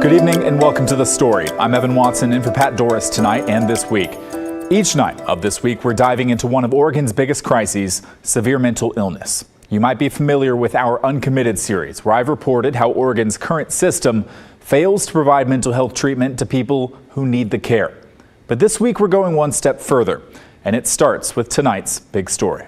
Good evening and welcome to The Story. I'm Evan Watson in for Pat Doris tonight and this week. Each night of this week, we're diving into one of Oregon's biggest crises, severe mental illness. You might be familiar with our Uncommitted series, where I've reported how Oregon's current system fails to provide mental health treatment to people who need the care. But this week, we're going one step further, and it starts with tonight's big story.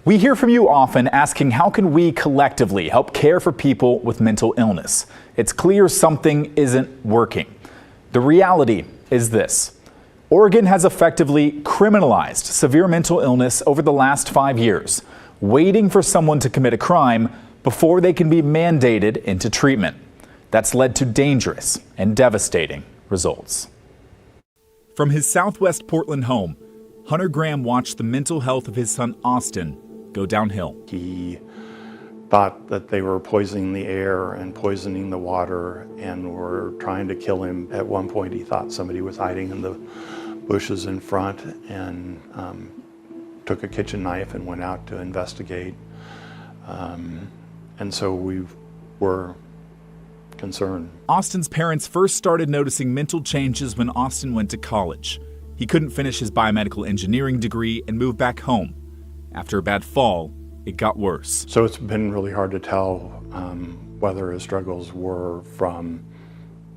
We hear from you often asking how can we collectively help care for people with mental illness? It's clear something isn't working. The reality is this. Oregon has effectively criminalized severe mental illness over the last 5 years, waiting for someone to commit a crime before they can be mandated into treatment. That's led to dangerous and devastating results. From his southwest Portland home, Hunter Graham watched the mental health of his son Austin go downhill. He thought that they were poisoning the air and poisoning the water and were trying to kill him. At one point he thought somebody was hiding in the bushes in front and took a kitchen knife and went out to investigate. And so we were concerned. Austin's parents first started noticing mental changes when Austin went to college. He couldn't finish his biomedical engineering degree and moved back home. After a bad fall, it got worse. So it's been really hard to tell whether his struggles were from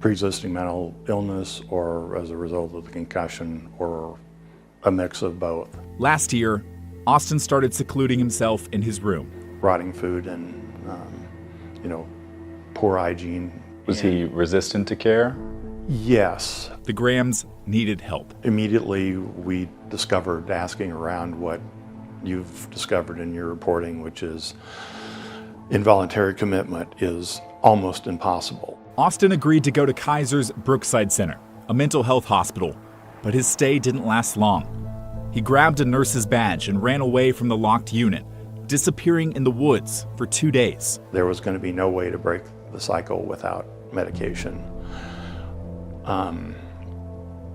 pre-existing mental illness or as a result of the concussion or a mix of both. Last year, Austin started secluding himself in his room. Rotting food and, poor hygiene. Was he resistant to care? Yes. The Grahams needed help. Immediately, we discovered, asking around, what you've discovered in your reporting, which is involuntary commitment is almost impossible. Austin agreed to go to Kaiser's Brookside Center, a mental health hospital, but his stay didn't last long. He grabbed a nurse's badge and ran away from the locked unit, disappearing in the woods for 2 days. There was going to be no way to break the cycle without medication.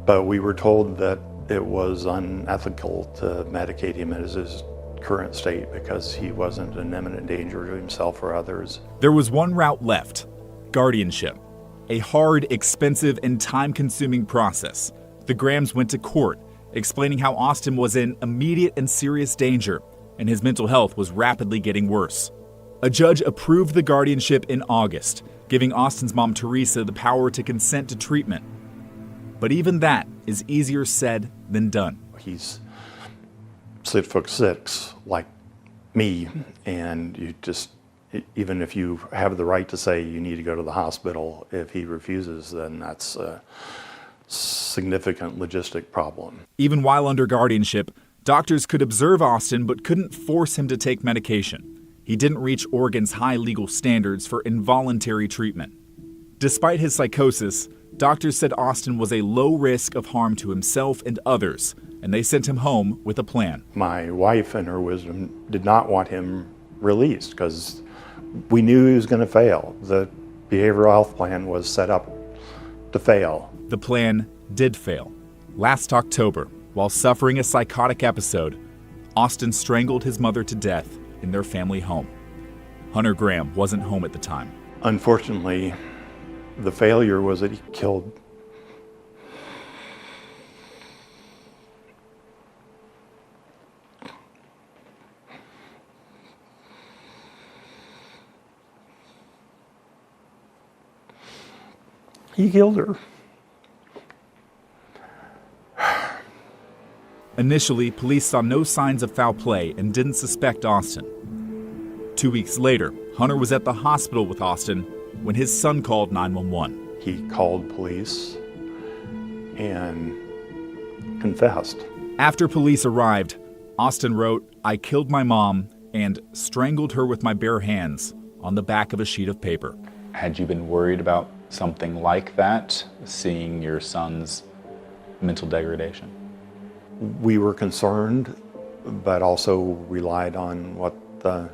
But we were told that it was unethical to medicate him in his current state because he wasn't in imminent danger to himself or others. There was one route left: guardianship. A hard, expensive, and time-consuming process. The Grahams went to court, explaining how Austin was in immediate and serious danger, and his mental health was rapidly getting worse. A judge approved the guardianship in August, giving Austin's mom Teresa the power to consent to treatment. But even that is easier said than done. He's 6'6", like me, and you just, even if you have the right to say you need to go to the hospital, if he refuses, then that's a significant logistic problem. Even while under guardianship, doctors could observe Austin but couldn't force him to take medication. He didn't reach Oregon's high legal standards for involuntary treatment. Despite his psychosis, doctors said Austin was a low risk of harm to himself and others, and they sent him home with a plan. My wife, in her wisdom, did not want him released because we knew he was going to fail. The behavioral health plan was set up to fail. The plan did fail. Last October, while suffering a psychotic episode, Austin strangled his mother to death in their family home. Hunter Graham wasn't home at the time. Unfortunately, the failure was that he killed her. Initially, police saw no signs of foul play and didn't suspect Austin. 2 weeks later, Hunter was at the hospital with Austin when his son called 911. He called police and confessed. After police arrived, Austin wrote, "I killed my mom and strangled her with my bare hands," on the back of a sheet of paper. Had you been worried about something like that, seeing your son's mental degradation? We were concerned, but also relied on what the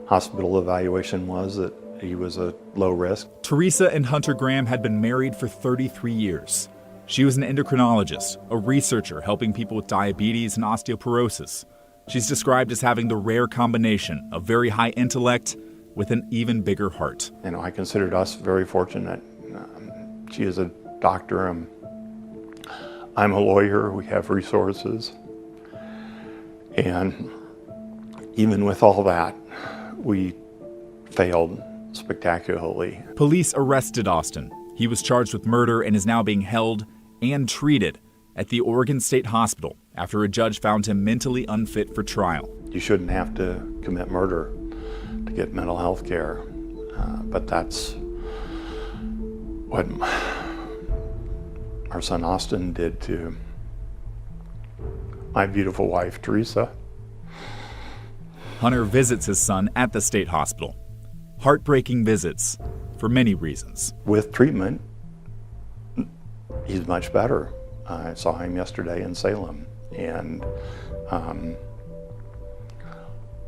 hospital evaluation was, that he was a low risk. Teresa and Hunter Graham had been married for 33 years. She was an endocrinologist, a researcher helping people with diabetes and osteoporosis. She's described as having the rare combination of very high intellect with an even bigger heart. You know, I considered us very fortunate. She is a doctor. I'm a lawyer. We have resources. And even with all that, we failed spectacularly. Police arrested Austin. He was charged with murder and is now being held and treated at the Oregon State Hospital after a judge found him mentally unfit for trial. You shouldn't have to commit murder to get mental health care, but that's what our son Austin did to my beautiful wife, Teresa. Hunter visits his son at the state hospital. Heartbreaking visits for many reasons. With treatment, he's much better. I saw him yesterday in Salem, and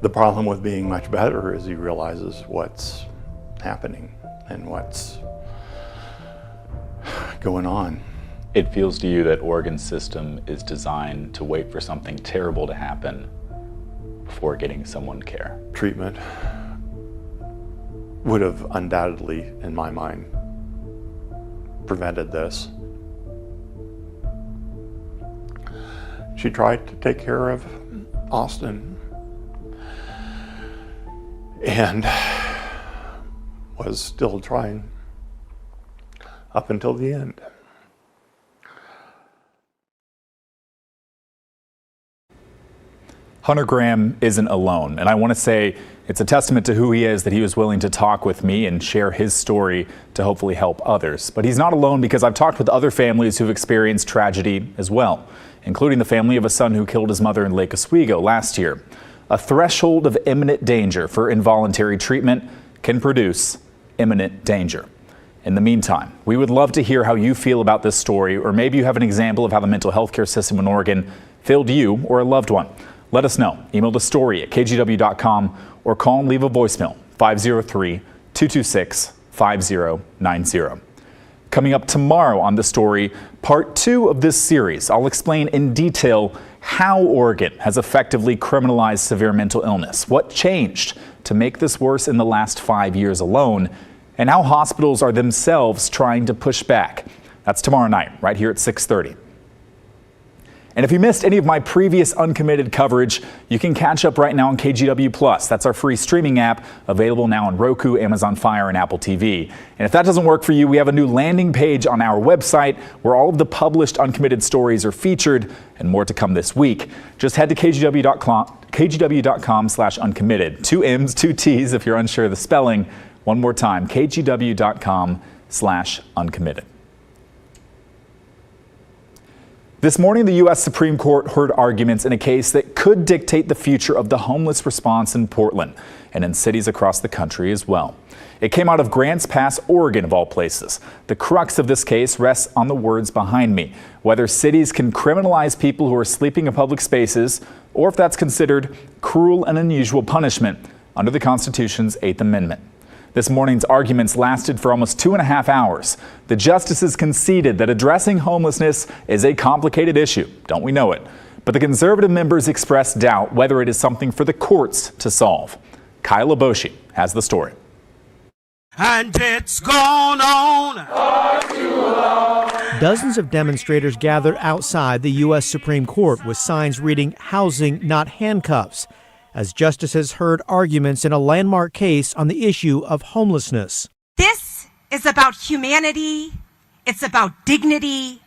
the problem with being much better is he realizes what's happening and what's going on. It feels to you that Oregon's system is designed to wait for something terrible to happen before getting someone care. Treatment would have undoubtedly, in my mind, prevented this. She tried to take care of Austin and was still trying up until the end. Hunter Graham isn't alone, and I want to say it's a testament to who he is that he was willing to talk with me and share his story to hopefully help others. But he's not alone, because I've talked with other families who've experienced tragedy as well, including the family of a son who killed his mother in Lake Oswego last year. A threshold of imminent danger for involuntary treatment can produce imminent danger. In the meantime, we would love to hear how you feel about this story, or maybe you have an example of how the mental health care system in Oregon failed you or a loved one. Let us know. Email the story at kgw.com or call and leave a voicemail, 503-226-5090. Coming up tomorrow on The Story, part 2 of this series, I'll explain in detail how Oregon has effectively criminalized severe mental illness, what changed to make this worse in the last 5 years alone, and how hospitals are themselves trying to push back. That's tomorrow night, right here at 6:30. And if you missed any of my previous Uncommitted coverage, you can catch up right now on KGW+. That's our free streaming app, available now on Roku, Amazon Fire, and Apple TV. And if that doesn't work for you, we have a new landing page on our website where all of the published Uncommitted stories are featured, and more to come this week. Just head to kgw.com/uncommitted. 2 M's, 2 T's if you're unsure of the spelling. One more time, kgw.com/uncommitted. This morning, the U.S. Supreme Court heard arguments in a case that could dictate the future of the homeless response in Portland and in cities across the country as well. It came out of Grants Pass, Oregon, of all places. The crux of this case rests on the words behind me, whether cities can criminalize people who are sleeping in public spaces, or if that's considered cruel and unusual punishment under the Constitution's 8th Amendment. This morning's arguments lasted for almost 2.5 hours. The justices conceded that addressing homelessness is a complicated issue, don't we know it? But the conservative members expressed doubt whether it is something for the courts to solve. Kyle Aboshi has the story. And it's gone on. Dozens of demonstrators gathered outside the U.S. Supreme Court with signs reading "Housing, not handcuffs," as justices heard arguments in a landmark case on the issue of homelessness. This is about humanity. It's about dignity.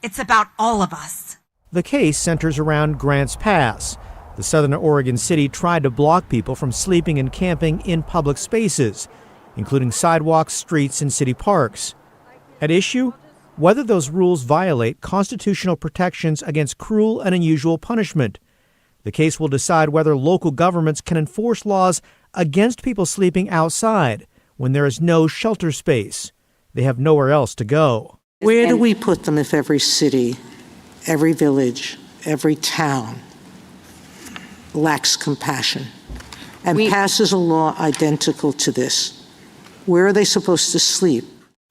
It's about all of us. The case centers around Grants Pass. The southern Oregon city tried to block people from sleeping and camping in public spaces, including sidewalks, streets, and city parks. At issue, whether those rules violate constitutional protections against cruel and unusual punishment. The case will decide whether local governments can enforce laws against people sleeping outside when there is no shelter space. They have nowhere else to go. Where do we put them if every city, every village, every town lacks compassion and passes a law identical to this? Where are they supposed to sleep?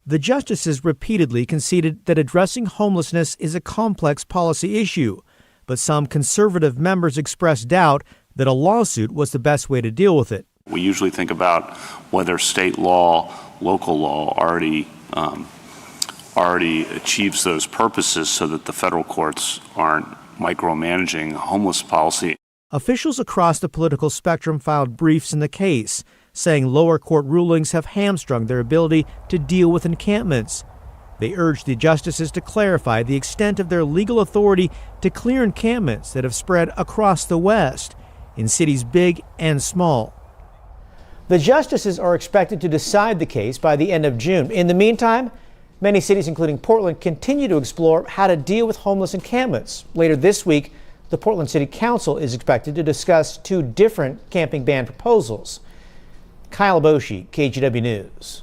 The justices repeatedly conceded that addressing homelessness is a complex policy issue, but some conservative members expressed doubt that a lawsuit was the best way to deal with it. We usually think about whether state law, local law already achieves those purposes so that the federal courts aren't micromanaging homeless policy. Officials across the political spectrum filed briefs in the case, saying lower court rulings have hamstrung their ability to deal with encampments. They urged the justices to clarify the extent of their legal authority to clear encampments that have spread across the West, in cities big and small. The justices are expected to decide the case by the end of June. In the meantime, many cities, including Portland, continue to explore how to deal with homeless encampments. Later this week, the Portland City Council is expected to discuss 2 different camping ban proposals. Kyle Boshi, KGW News.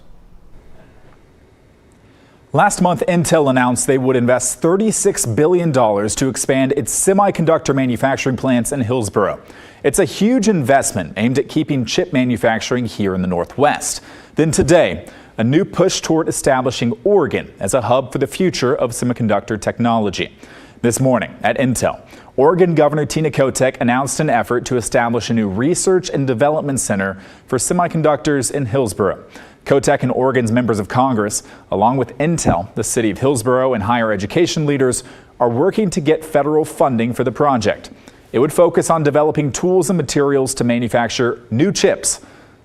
Last month, Intel announced they would invest $36 billion to expand its semiconductor manufacturing plants in Hillsboro. It's a huge investment aimed at keeping chip manufacturing here in the Northwest. Then today, a new push toward establishing Oregon as a hub for the future of semiconductor technology. This morning at Intel, Oregon Governor Tina Kotek announced an effort to establish a new research and development center for semiconductors in Hillsboro. Kotek and Oregon's members of Congress, along with Intel, the city of Hillsboro, and higher education leaders, are working to get federal funding for the project. It would focus on developing tools and materials to manufacture new chips.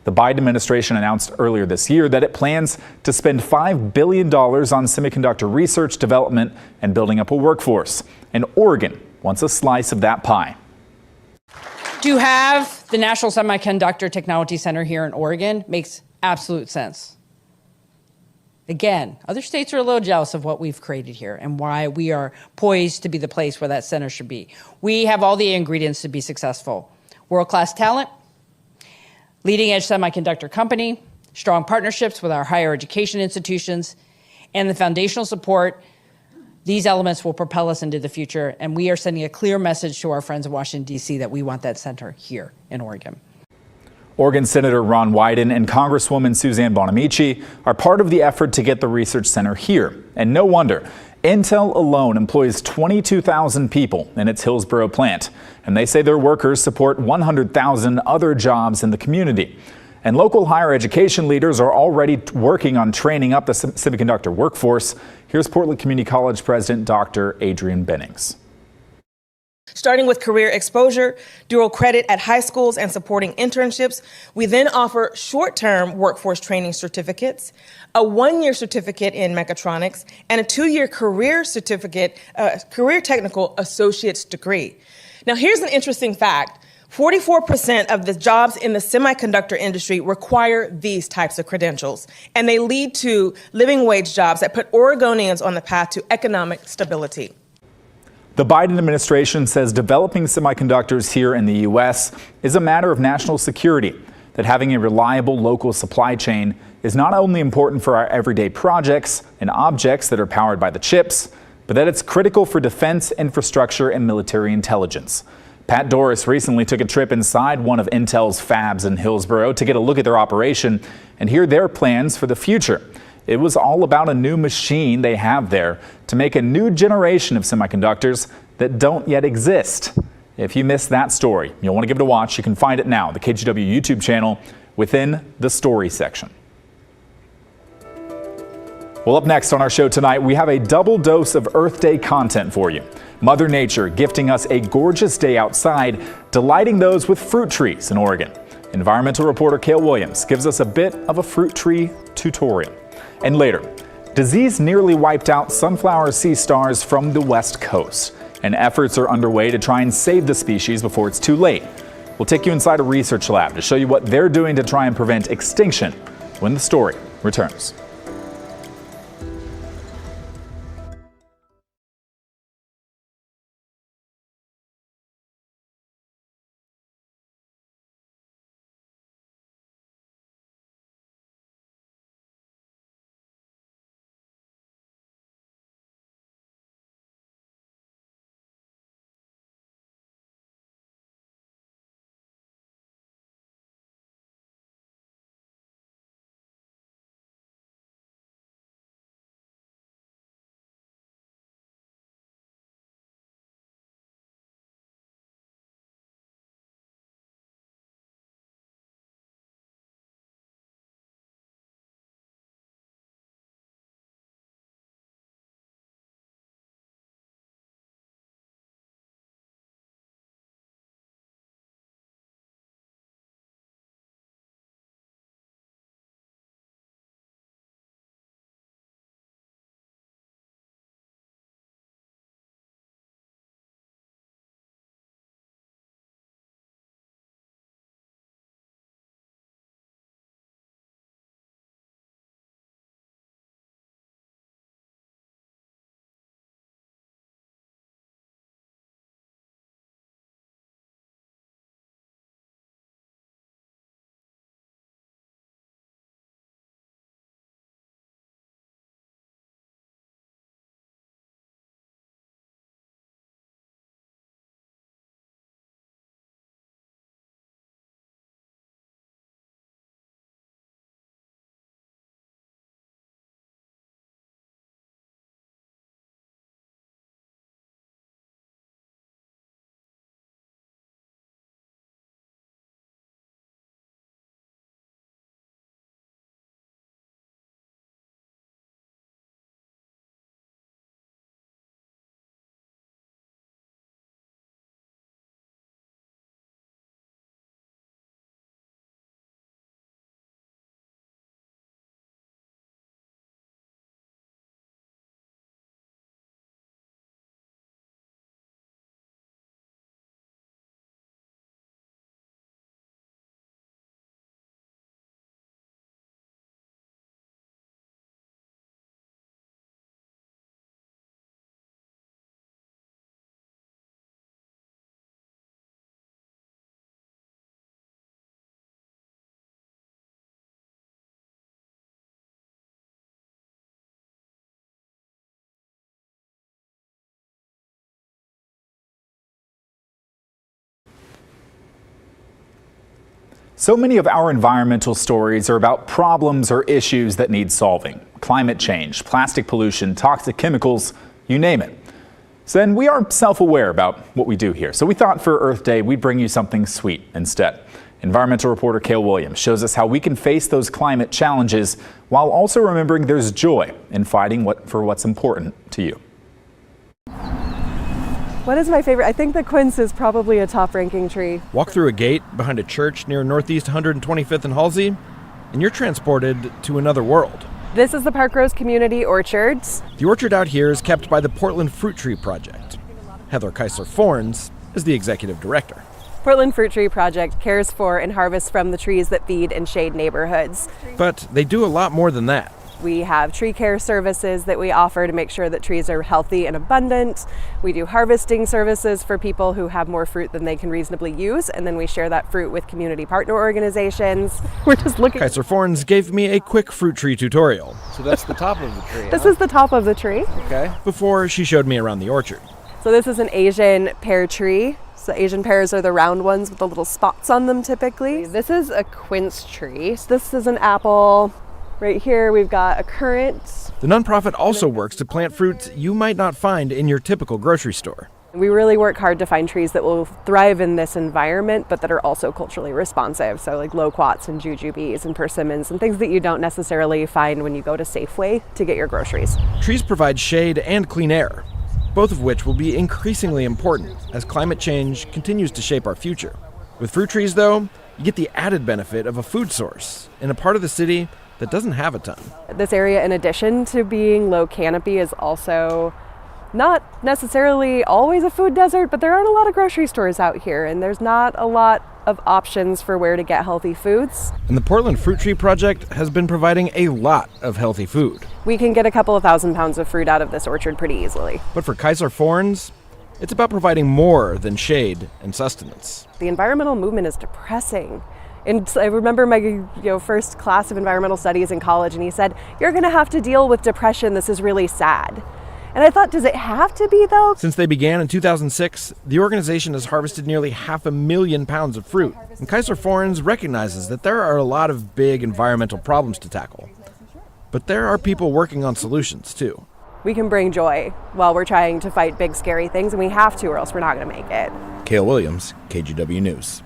The Biden administration announced earlier this year that it plans to spend $5 billion on semiconductor research, development, and building up a workforce. And Oregon wants a slice of that pie. To have the National Semiconductor Technology Center here in Oregon makes absolute sense. Again, other states are a little jealous of what we've created here and why we are poised to be the place where that center should be. We have all the ingredients to be successful. World-class talent, leading-edge semiconductor company, strong partnerships with our higher education institutions, and the foundational support. These elements will propel us into the future, and we are sending a clear message to our friends in Washington, D.C. that we want that center here in Oregon. Oregon Senator Ron Wyden and Congresswoman Suzanne Bonamici are part of the effort to get the research center here. And no wonder. Intel alone employs 22,000 people in its Hillsboro plant, and they say their workers support 100,000 other jobs in the community. And local higher education leaders are already working on training up the semiconductor workforce. Here's Portland Community College President Dr. Adrian Bennings. Starting with career exposure, dual credit at high schools, and supporting internships, we then offer short-term workforce training certificates, a 1-year certificate in mechatronics, and a 2-year career certificate, career technical associate's degree. Now, here's an interesting fact. 44% of the jobs in the semiconductor industry require these types of credentials, and they lead to living wage jobs that put Oregonians on the path to economic stability. The Biden administration says developing semiconductors here in the U.S. is a matter of national security, that having a reliable local supply chain is not only important for our everyday projects and objects that are powered by the chips, but that it's critical for defense, infrastructure, and military intelligence. Pat Doris recently took a trip inside one of Intel's fabs in Hillsboro to get a look at their operation and hear their plans for the future. It was all about a new machine they have there to make a new generation of semiconductors that don't yet exist. If you missed that story, you'll want to give it a watch. You can find it now, the KGW YouTube channel, within the story section. Well, up next on our show tonight, we have a double dose of Earth Day content for you. Mother Nature gifting us a gorgeous day outside, delighting those with fruit trees in Oregon. Environmental reporter Cale Williams gives us a bit of a fruit tree tutorial. And later, disease nearly wiped out sunflower sea stars from the West Coast, and efforts are underway to try and save the species before it's too late. We'll take you inside a research lab to show you what they're doing to try and prevent extinction when the story returns. So many of our environmental stories are about problems or issues that need solving. Climate change, plastic pollution, toxic chemicals, you name it. So then we are self-aware about what we do here. So we thought for Earth Day, we'd bring you something sweet instead. Environmental reporter Cale Williams shows us how we can face those climate challenges while also remembering there's joy in fighting for what's important to you. What is my favorite? I think the quince is probably a top-ranking tree. Walk through a gate behind a church near Northeast 125th and Halsey, and you're transported to another world. This is the Park Rose Community Orchards. The orchard out here is kept by the Portland Fruit Tree Project. Heather Keisler-Forns is the executive director. Portland Fruit Tree Project cares for and harvests from the trees that feed and shade neighborhoods. But they do a lot more than that. We have tree care services that we offer to make sure that trees are healthy and abundant. We do harvesting services for people who have more fruit than they can reasonably use, and then we share that fruit with community partner organizations. We're just looking. Keisler-Forns gave me a quick fruit tree tutorial. So that's the top of the tree. This is the top of the tree. Okay. Before she showed me around the orchard. So this is an Asian pear tree. So Asian pears are the round ones with the little spots on them typically. This is a quince tree. So this is an apple. Right here we've got a currant. The nonprofit also works to plant fruits you might not find in your typical grocery store. We really work hard to find trees that will thrive in this environment, but that are also culturally responsive. So like loquats and jujubes and persimmons and things that you don't necessarily find when you go to Safeway to get your groceries. Trees provide shade and clean air, both of which will be increasingly important as climate change continues to shape our future. With fruit trees, though, you get the added benefit of a food source in a part of the city that doesn't have a ton. This area, in addition to being low canopy, is also not necessarily always a food desert, but there aren't a lot of grocery stores out here, and there's not a lot of options for where to get healthy foods. And the Portland Fruit Tree Project has been providing a lot of healthy food. We can get a couple of 1,000 pounds of fruit out of this orchard pretty easily. But for Keisler-Forns, it's about providing more than shade and sustenance. The environmental movement is depressing. And I remember my first class of environmental studies in college, and he said, "You're going to have to deal with depression. This is really sad." And I thought, does it have to be, though? Since they began in 2006, the organization has harvested nearly 500,000 pounds of fruit. And Keisler-Forns recognizes that there are a lot of big environmental problems to tackle. But there are people working on solutions, too. We can bring joy while we're trying to fight big, scary things, and we have to, or else we're not going to make it. Cale Williams, KGW News.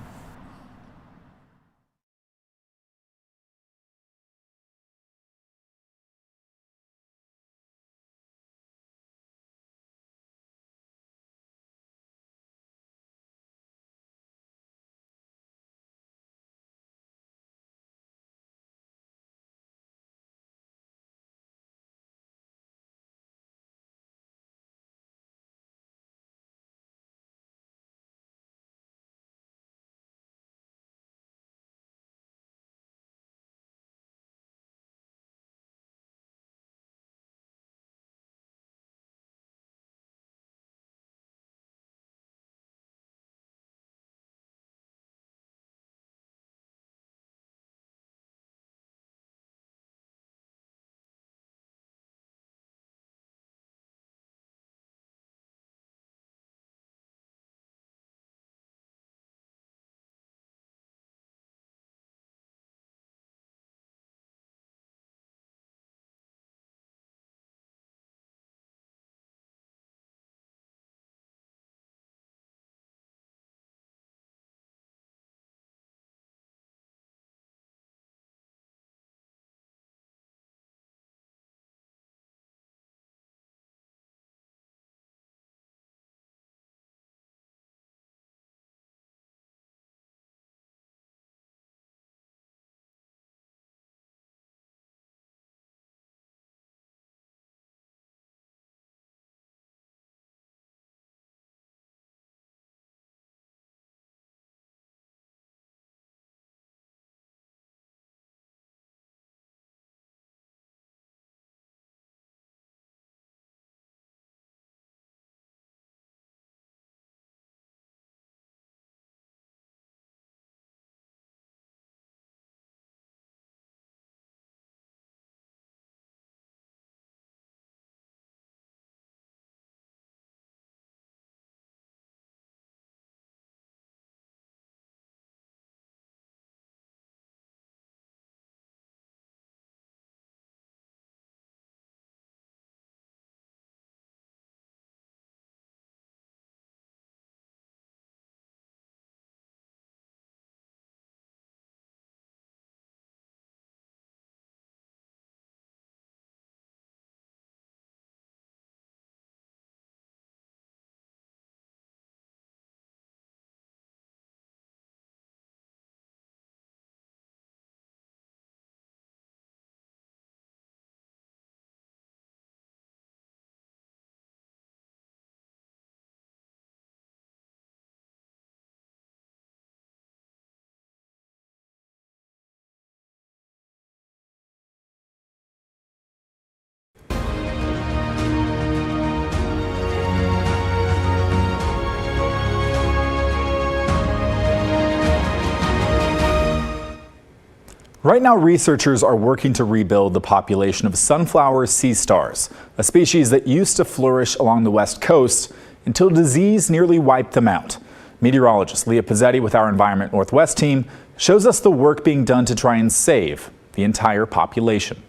Right now, researchers are working to rebuild the population of sunflower sea stars, a species that used to flourish along the West Coast until disease nearly wiped them out. Meteorologist Leah Pizzetti with our Environment Northwest team shows us the work being done to try and save the entire population.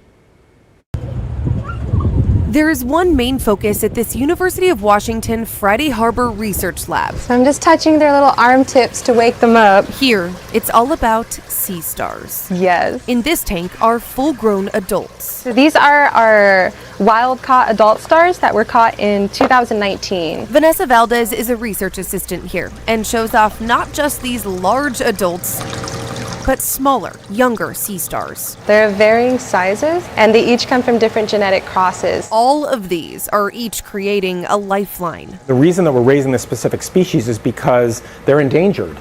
There is one main focus at this University of Washington Friday Harbor Research Lab. So I'm just touching their little arm tips to wake them up. Here, it's all about sea stars. Yes. In this tank are full-grown adults. So these are our wild-caught adult stars that were caught in 2019. Vanessa Valdez is a research assistant here and shows off not just these large adults, but smaller, younger sea stars. They're of varying sizes, and they each come from different genetic crosses. All of these are each creating a lifeline. The reason that we're raising this specific species is because they're endangered.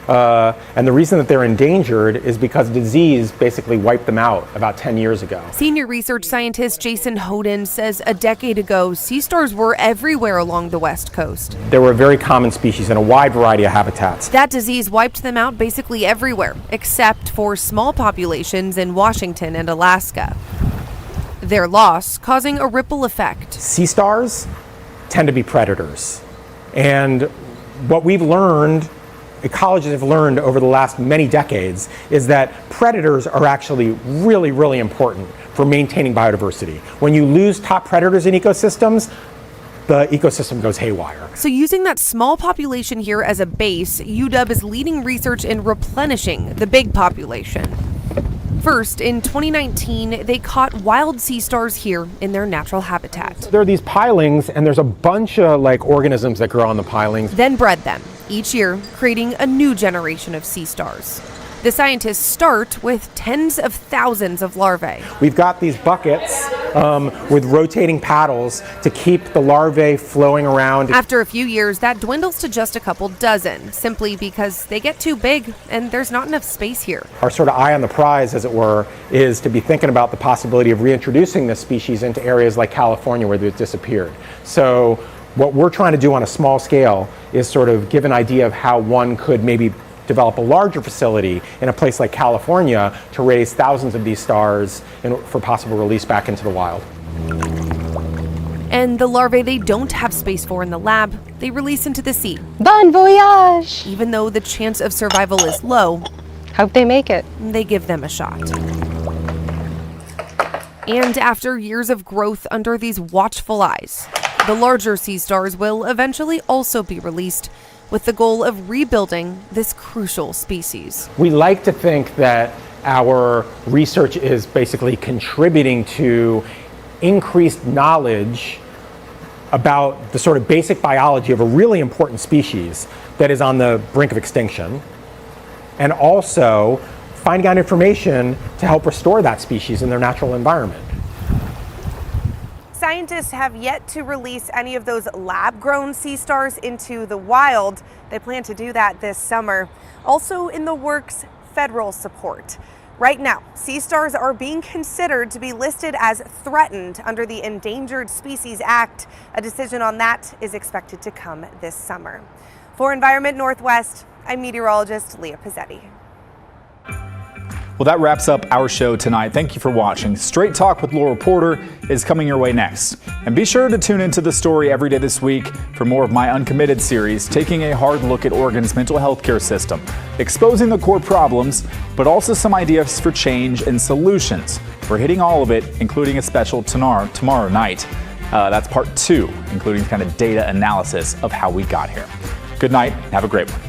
And the reason that they're endangered is because disease basically wiped them out about 10 years ago. Senior research scientist Jason Hoden says a decade ago, sea stars were everywhere along the West Coast. They were a very common species in a wide variety of habitats. That disease wiped them out basically everywhere, except for small populations in Washington and Alaska. Their loss causing a ripple effect. Sea stars tend to be predators. And what we've learned, ecologists have learned over the last many decades, is that predators are actually really, really important for maintaining biodiversity. When you lose top predators in ecosystems, the ecosystem goes haywire. So using that small population here as a base, UW is leading research in replenishing the big population. First, in 2019, they caught wild sea stars here in their natural habitat. There are these pilings, and there's a bunch of organisms that grow on the pilings. Then bred them, each year creating a new generation of sea stars. The scientists start with tens of thousands of larvae. We've got these buckets with rotating paddles to keep the larvae flowing around. After a few years, that dwindles to just a couple dozen, simply because they get too big and there's not enough space here. Our sort of eye on the prize, as it were, is to be thinking about the possibility of reintroducing this species into areas like California where they've disappeared. So what we're trying to do on a small scale is sort of give an idea of how one could maybe develop a larger facility in a place like California to raise thousands of these stars for possible release back into the wild. And the larvae they don't have space for in the lab, they release into the sea. Bon voyage! Even though the chance of survival is low, hope they make it. They give them a shot. And after years of growth under these watchful eyes, the larger sea stars will eventually also be released, with the goal of rebuilding this crucial species. We like to think that our research is basically contributing to increased knowledge about the sort of basic biology of a really important species that is on the brink of extinction, and also finding out information to help restore that species in their natural environment. Scientists have yet to release any of those lab-grown sea stars into the wild. They plan to do that this summer. Also in the works, federal support. Right now, sea stars are being considered to be listed as threatened under the Endangered Species Act. A decision on that is expected to come this summer. For Environment Northwest, I'm meteorologist Leah Pizzetti. Well, that wraps up our show tonight. Thank you for watching. Straight Talk with Laurel Porter is coming your way next. And be sure to tune into The Story every day this week for more of my Uncommitted series, taking a hard look at Oregon's mental health care system, exposing the core problems, but also some ideas for change and solutions. We're hitting all of it, including a special tomorrow night. That's part 2, including kind of data analysis of how we got here. Good night. Have a great one.